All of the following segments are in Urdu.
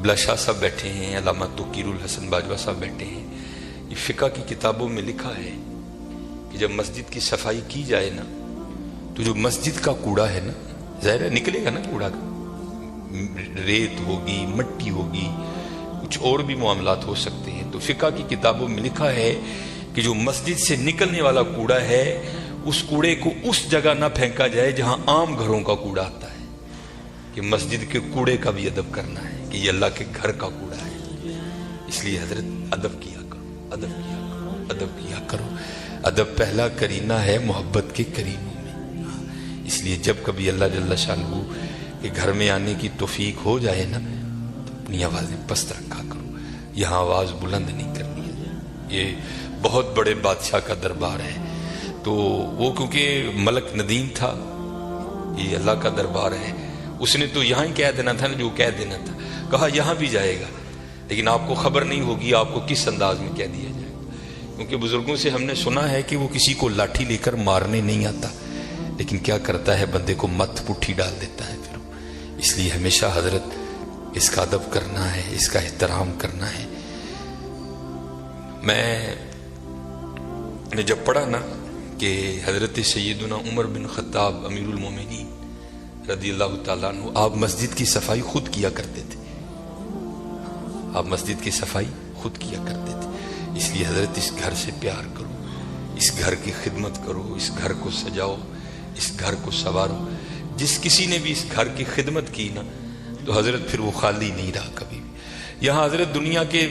قبلہ شاہ صاحب بیٹھے ہیں، علامہ توقیر الحسن باجوہ صاحب بیٹھے ہیں، یہ فقہ کی کتابوں میں لکھا ہے کہ جب مسجد کی صفائی کی جائے نا تو جو مسجد کا کوڑا ہے نا، ظاہر ہے نکلے گا نا کوڑا کا، ریت ہوگی، مٹی ہوگی، کچھ اور بھی معاملات ہو سکتے ہیں، تو فقہ کی کتابوں میں لکھا ہے کہ جو مسجد سے نکلنے والا کوڑا ہے اس کوڑے کو اس جگہ نہ پھینکا جائے جہاں عام گھروں کا کوڑا آتا ہے، کہ مسجد کے کوڑے کا بھی ادب کرنا ہے کہ یہ اللہ کے گھر کا کوڑا ہے۔ اس لیے حضرت ادب کیا کرو، ادب کیا کرو، ادب کیا کرو۔ ادب پہلا کرینہ ہے محبت کے کرینوں میں، اس لیے جب کبھی اللہ جل شانہ کے گھر میں آنے کی توفیق ہو جائے نا تو اپنی آوازیں پست رکھا کرو، یہاں آواز بلند نہیں کرنی ہے، یہ بہت بڑے بادشاہ کا دربار ہے، تو وہ کیونکہ ملک ندیم تھا، یہ اللہ کا دربار ہے، اس نے تو یہاں ہی کہہ دینا تھا نا جو کہہ دینا تھا، کہا یہاں بھی جائے گا، لیکن آپ کو خبر نہیں ہوگی آپ کو کس انداز میں کہہ دیا جائے گا، کیونکہ بزرگوں سے ہم نے سنا ہے کہ وہ کسی کو لاٹھی لے کر مارنے نہیں آتا، لیکن کیا کرتا ہے بندے کو مت پٹھی ڈال دیتا ہے پھر، اس لیے ہمیشہ حضرت اس کا ادب کرنا ہے، اس کا احترام کرنا ہے۔ میں نے جب پڑھا نا کہ حضرت سیدنا عمر بن خطاب امیر المومنین رضی اللہ تعالیٰ عنہ آپ مسجد کی صفائی خود کیا کرتے تھے، آپ مسجد کی صفائی خود کیا کرتے تھے، اس لیے حضرت اس گھر سے پیار کرو، اس گھر کی خدمت کرو، اس گھر کو سجاؤ، اس گھر کو سنوارو۔ جس کسی نے بھی اس گھر کی خدمت کی نا تو حضرت پھر وہ خالی نہیں رہا کبھی بھی۔ یہاں حضرت دنیا کے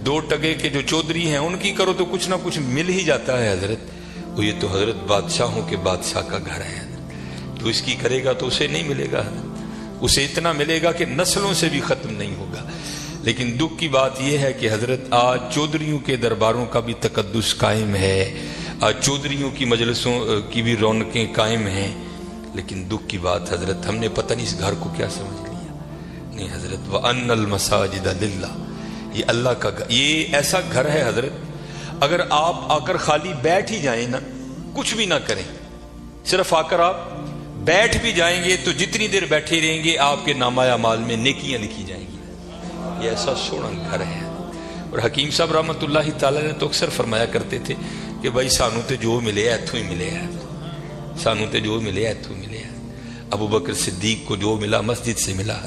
دو ٹگے کے جو چودھری ہیں ان کی کرو تو کچھ نہ کچھ مل ہی جاتا ہے حضرت، وہ یہ تو حضرت بادشاہوں کے بادشاہ کا گھر ہے، تو اس کی کرے گا تو اسے نہیں ملے گا، اسے اتنا ملے گا کہ نسلوں سے بھی ختم نہیں ہوگا۔ لیکن دکھ کی بات یہ ہے کہ حضرت آج چودھریوں کے درباروں کا بھی تقدس قائم ہے، آج چودھریوں کی مجلسوں کی بھی رونقیں قائم ہیں، لیکن دکھ کی بات حضرت ہم نے پتہ نہیں اس گھر کو کیا سمجھ لیا۔ نہیں حضرت وَأَنَّ الْمَسَاجِدَ لِلَّهِ، یہ اللہ کا گھر، یہ ایسا گھر ہے حضرت اگر آپ آ کر خالی بیٹھ ہی جائیں نا، کچھ بھی نہ کریں، صرف آ کر آپ بیٹھ بھی جائیں گے تو جتنی دیر بیٹھے رہیں گے آپ کے نامہ اعمال میں نیکیاں لکھی جائیں گی، یہ ایسا سونا گھر ہے۔ اور حکیم صاحب رحمۃ اللہ تعالی نے تو اکثر فرمایا کرتے تھے کہ بھائی سانو تے جو ملے ایتھوں ہی ملے ہے، سانو تے جو ملے ایتھوں ملے ہے۔ ابو بکر صدیق کو جو ملا مسجد سے ملا،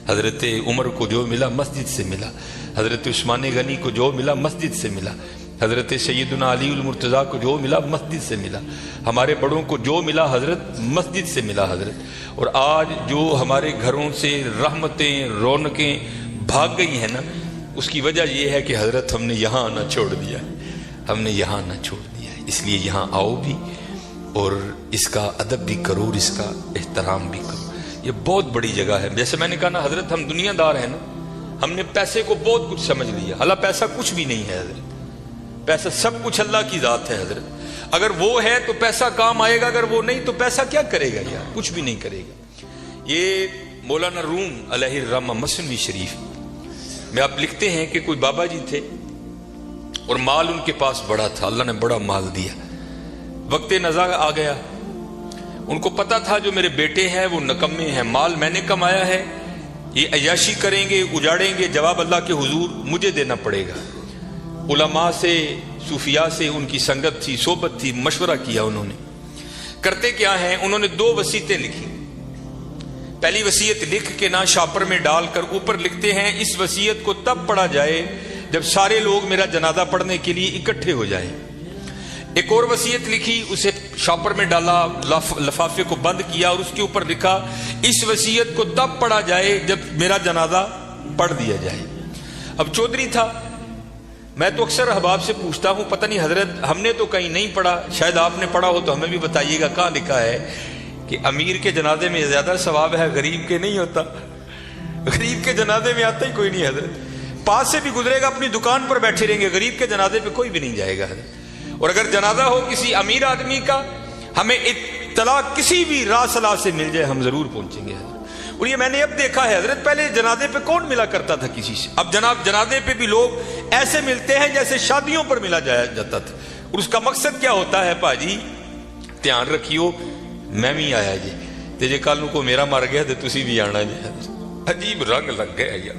حضرت عمر کو جو ملا مسجد سے ملا، حضرت عثمان غنی کو جو ملا مسجد سے ملا، حضرت سیدنا علی المرتضیٰ کو جو ملا مسجد سے ملا، ہمارے بڑوں کو جو ملا حضرت مسجد سے ملا حضرت۔ اور آج جو ہمارے گھروں سے رحمتیں رونقیں بھاگ گئی ہیں نا، اس کی وجہ یہ ہے کہ حضرت ہم نے یہاں آنا چھوڑ دیا ہے، ہم نے یہاں آنا چھوڑ دیا ہے، اس لیے یہاں آؤ بھی اور اس کا ادب بھی کرو اور اس کا احترام بھی کرو، یہ بہت بڑی جگہ ہے۔ جیسے میں نے کہا نا حضرت ہم دنیا دار ہیں نا، ہم نے پیسے کو بہت کچھ سمجھ لیا، حالانکہ پیسہ کچھ بھی نہیں ہے حضرت، پیسہ سب کچھ اللہ کی ذات ہے حضرت، اگر وہ ہے تو پیسہ کام آئے گا، اگر وہ نہیں تو پیسہ کیا کرے گا یار، کچھ بھی نہیں کرے گا۔ یہ مولانا روم علیہ الرحمہ مثنوی شریف میں آپ لکھتے ہیں کہ کوئی بابا جی تھے اور مال ان کے پاس بڑا تھا، اللہ نے بڑا مال دیا، وقت نزا آ گیا، ان کو پتا تھا جو میرے بیٹے ہیں وہ نکمے ہیں، مال میں نے کمایا ہے، یہ عیاشی کریں گے اجاڑیں گے، جواب اللہ کے حضور مجھے دینا پڑے گا۔ علماء سے صوفیاء سے ان کی سنگت تھی، صحبت تھی، مشورہ کیا انہوں نے، کرتے کیا ہیں، انہوں نے 2 وصیتیں لکھی۔ پہلی وصیت لکھ کے نا شاپر میں ڈال کر اوپر لکھتے ہیں اس وصیت کو تب پڑھا جائے جب سارے لوگ میرا جنازہ پڑھنے کے لیے اکٹھے ہو جائیں۔ ایک اور وصیت لکھی، اسے شاپر میں ڈالا، لفافے کو بند کیا اور اس کے اوپر لکھا اس وصیت کو تب پڑھا جائے جب میرا جنازہ پڑھ دیا جائے۔ اب چودھری تھا، میں تو اکثر احباب سے پوچھتا ہوں پتہ نہیں حضرت ہم نے تو کہیں نہیں پڑھا، شاید آپ نے پڑھا ہو تو ہمیں بھی بتائیے گا، کہاں لکھا ہے کہ امیر کے جنازے میں زیادہ ثواب ہے، غریب کے نہیں ہوتا، غریب کے جنازے میں آتا ہی کوئی نہیں حضرت، پاس سے بھی گزرے گا اپنی دکان پر بیٹھے رہیں گے، غریب کے جنازے پہ کوئی بھی نہیں جائے گا حضرت۔ اور اگر جنازہ ہو کسی امیر آدمی کا، ہمیں اطلاع کسی بھی راہ صلاح سے مل جائے ہم ضرور پہنچیں گے حضرت۔ اور یہ میں نے اب دیکھا ہے حضرت، پہلے جنازے پہ کون ملا کرتا تھا کسی سے، اب جناب جنازے پہ بھی لوگ ایسے ملتے ہیں جیسے شادیوں پر ملا جاتا تھا، اور اس کا مقصد کیا ہوتا ہے، پاجی دھیان رکھیو میں بھی آیا جی تے جے کل کو میرا مر گیا تو تسی بھی آنا جی، عجیب رنگ لگ گیا یار،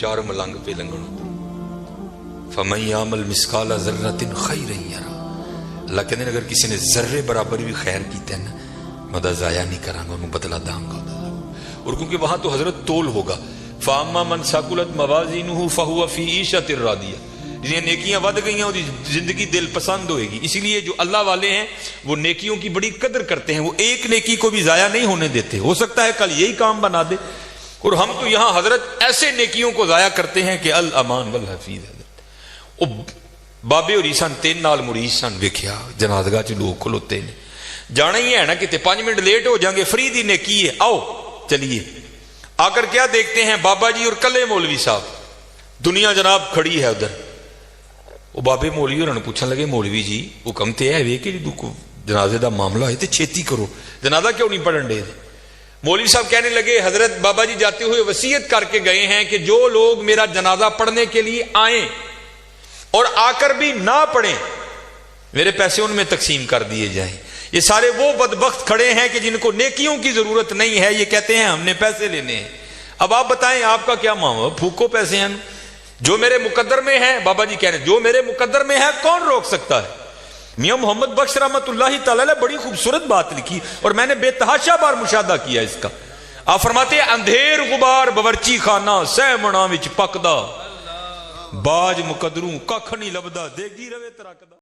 چار ملنگ پہ لنگن فَمَن يَعْمَلْ مِثْقَالَ ذَرَّةٍ خَيْرًا يَرَهُ. اللہ کہتے ہیں اگر کسی نے ذرے برابر بھی خیر کیتا ہے نا میں دا ضائع نہیں کروں گا، انہوں بدلہ داں گا. اور کیونکہ وہاں تو حضرت تول ہوگا. فَأَمَّا مَنْ ثَقُلَتْ مَوَازِينُهُ فَهُوَ فِي عِيشَةٍ رَاضِيَةٍ. جنہیں نیکیاں ود گئی ہیں وہ زندگی دل پسند ہوئے گی. اسی لیے جو اللہ والے ہیں وہ نیکیوں کی بڑی قدر کرتے ہیں، وہ ایک نیکی کو بھی ضائع نہیں ہونے دیتے. ہو سکتا ہے کل یہی کام بنا دے. اور ہم تو یہاں حضرت ایسے نیکیوں کو ضائع کرتے ہیں کہ الامان والحفیظ. حضرت بابے اور سن 3 نال مرید سن، ویکھیا جنازگاہ چ لوگ کھلوتے نے، جانا ہی ہے نا کتے 5 منٹ لیٹ ہو جائیں گے، فری دی نیکی ہے، آؤ چلیے. آ کر کیا دیکھتے ہیں بابا جی اور کلے مولوی صاحب، دنیا جناب کھڑی ہے ادھر. وہ بابے مولوی انہوں نے پوچھنے لگے مولوی جی حکم تے ہے وے کہ جنازے دا معاملہ ہے تے چھیتی کرو، جنازہ کیوں نہیں پڑھن دے. مولوی صاحب کہنے لگے حضرت بابا جی جاتے ہوئے وصیت کر کے گئے ہیں کہ جو لوگ میرا جنازہ پڑھنے کے لیے آئیں اور آ کر بھی نہ پڑھیں میرے پیسے ان میں تقسیم کر دیے جائیں. یہ سارے وہ بدبخت کھڑے ہیں کہ جن کو نیکیوں کی ضرورت نہیں ہے، یہ کہتے ہیں ہم نے پیسے لینے ہیں. اب آپ بتائیں آپ کا کیا معاملہ؟ پھوکو پیسے ہیں، جو میرے مقدر میں ہے. بابا جی کہہ رہے ہیں جو میرے مقدر میں ہے کون روک سکتا ہے. میاں محمد بخش رحمت اللہ تعالی بڑی خوبصورت بات لکھی اور میں نے بے تحاشا بار مشاہدہ کیا اس کا. آپ فرماتے ہیں اندھیر غبار باورچی خانہ سہ منا وچ پکدا، باج مقدروں ککھ نہیں لبدا، دیگی روے ترکدا.